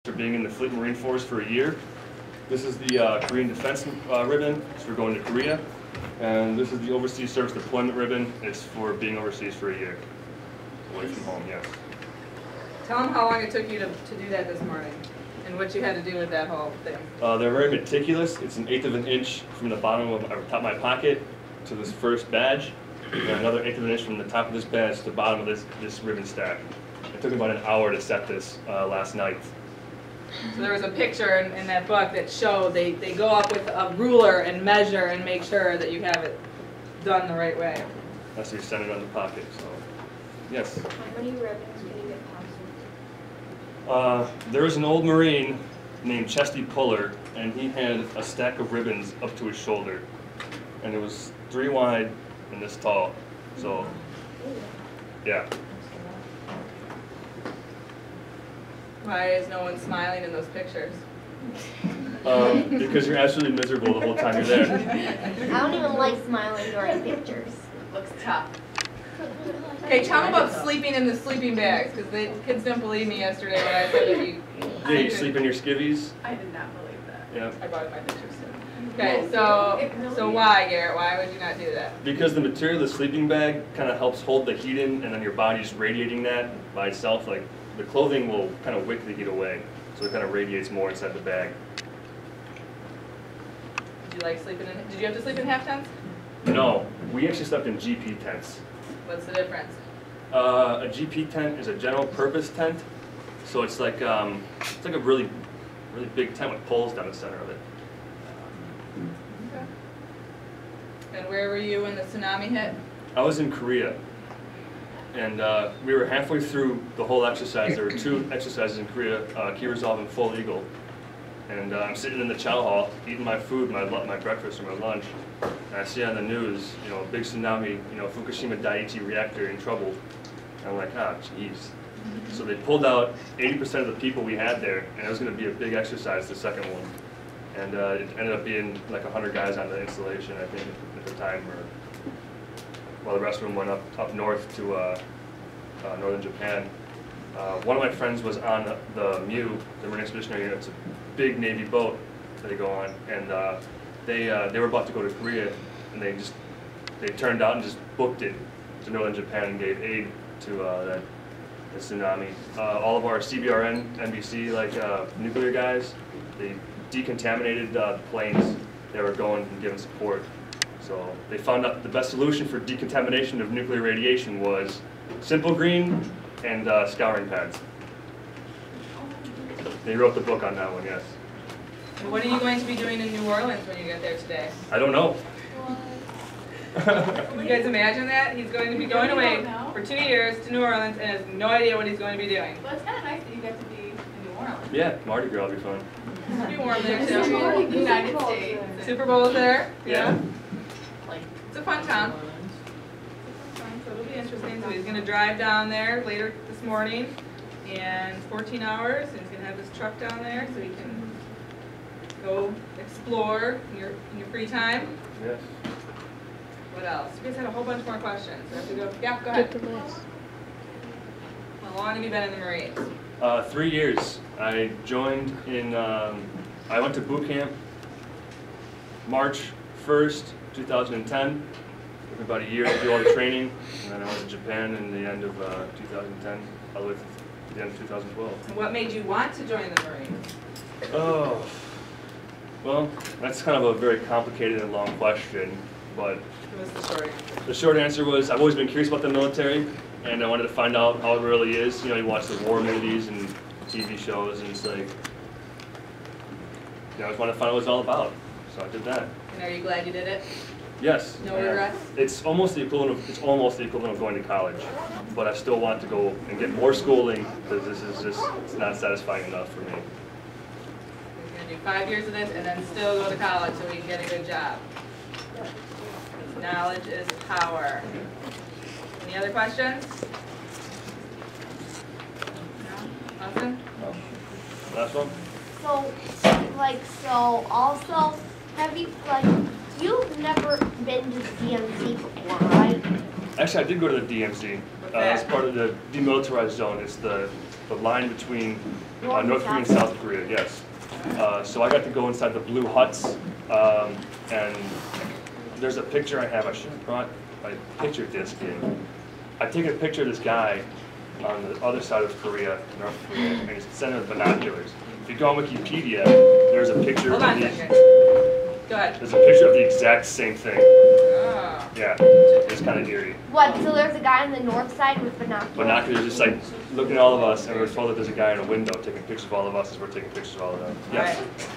For being in the Fleet Marine Force for a year. This is the Korean Defense ribbon. It's for going to Korea. And this is the Overseas Service Deployment ribbon. It's for being overseas for a year. Away from home, yes. Tell them how long it took you to do that this morning and what you had to do with that whole thing. They're very meticulous. It's an 1/8 of an inch from the bottom of top of my pocket to this first badge, and another 1/8 of an inch from the top of this badge to the bottom of this ribbon stack. It took about an hour to set this last night. So there was a picture in that book that showed they go up with a ruler and measure and make sure that you have it done the right way. That's how you set it on the pocket. So, yes. How many ribbons can you get possible? There was an old Marine named Chesty Puller, and he had a stack of ribbons up to his shoulder, and it was 3 wide and this tall. So, yeah. Why is no one smiling in those pictures? Because you're absolutely miserable the whole time you're there. I don't even like smiling during pictures. Looks tough. Okay, tell them about sleeping in the sleeping bags, because the kids didn't believe me yesterday when I said that you... Yeah, you sleep in your skivvies? I did not believe that. Yeah. I brought my pictures too. Okay, so why, Garrett? Why would you not do that? Because the material of the sleeping bag kind of helps hold the heat in, and then your body's radiating that by itself. Like, the clothing will kind of wick the heat away, so it kind of radiates more inside the bag. Did you like sleeping in... Did you have to sleep in half tents? No, we actually slept in GP tents. What's the difference? A GP tent is a general purpose tent, so it's like a really big tent with poles down the center of it. Okay. And where were you when the tsunami hit? I was in Korea, and we were halfway through the whole exercise. There were 2 exercises in Korea, Key Resolve and Full Eagle. And I'm sitting in the chow hall, eating my food, my breakfast or my lunch, and I see on the news, you know, a big tsunami, you know, Fukushima Daiichi reactor in trouble. And I'm like, ah, jeez. So they pulled out 80% of the people we had there, and it was going to be a big exercise, the second one. And it ended up being like 100 guys on the installation, I think, at the time, while the rest of them went up north to northern Japan. One of my friends was on the MEU, the Marine Expeditionary Unit. It's a big Navy boat that they go on, and they were about to go to Korea, and they turned out and just booked it to northern Japan and gave aid to the tsunami. All of our CBRN, NBC, nuclear guys, they decontaminated the planes they were going and giving support. So they found out the best solution for decontamination of nuclear radiation was Simple Green and scouring pads. They wrote the book on that one, yes. And what are you going to be doing in New Orleans when you get there today? I don't know. Can you guys imagine that? He's going to be going away for 2 years to New Orleans and has no idea what he's going to be doing. Well, it's kind of nice that you get to be in New Orleans. Yeah, Mardi Gras will be fun. It'll be warm there too. United States. Super Bowl is there. Yeah. It's a fun town. So it'll be interesting. So he's going to drive down there later this morning and 14 hours, and he's going to have his truck down there so he can go explore in your free time. Yes. What else? You guys had a whole bunch more questions. So have to go. Yeah, go ahead. Get the list. How long have you been in the Marines? 3 years. I joined in, I went to boot camp March 1st, 2010. Took about a year to do all the training, and then I went to Japan in the end of 2010, all the way to the end of 2012. And what made you want to join the Marines? Oh, well, that's kind of a very complicated and long question, but What was the short answer? the short answer was I've always been curious about the military, and I wanted to find out how it really is. You know, you watch the war movies and TV shows, and it's like, you know, I just wanted to find out what it's all about, so I did that. And are you glad you did it? Yes. No regrets? It's almost the equivalent of going to college, but I still want to go and get more schooling because this is just, it's not satisfying enough for me. He's going to do 5 years of this and then still go to college so he can get a good job. Knowledge is power. Any other questions? No? Austin? No. Last one? So also, have you, you've never been to DMZ before, right? Actually, I did go to the DMZ. What's that? As part of the demilitarized zone. It's the line between North North Korea and South Korea, yes. So I got to go inside the blue huts, and there's a picture I have. I should have brought my picture disc in. I take a picture of this guy on the other side of Korea, North Korea, and he's sent with binoculars. If you go on Wikipedia, there's a picture Hold of on a the, second. Go ahead. there's a picture of the exact same thing. Oh. Yeah, it's kind of eerie. What, so there's a guy on the north side with binoculars? Binoculars just like looking at all of us, and we're told that there's a guy in a window taking pictures of all of us as we're taking pictures of all of them. Yes. All right.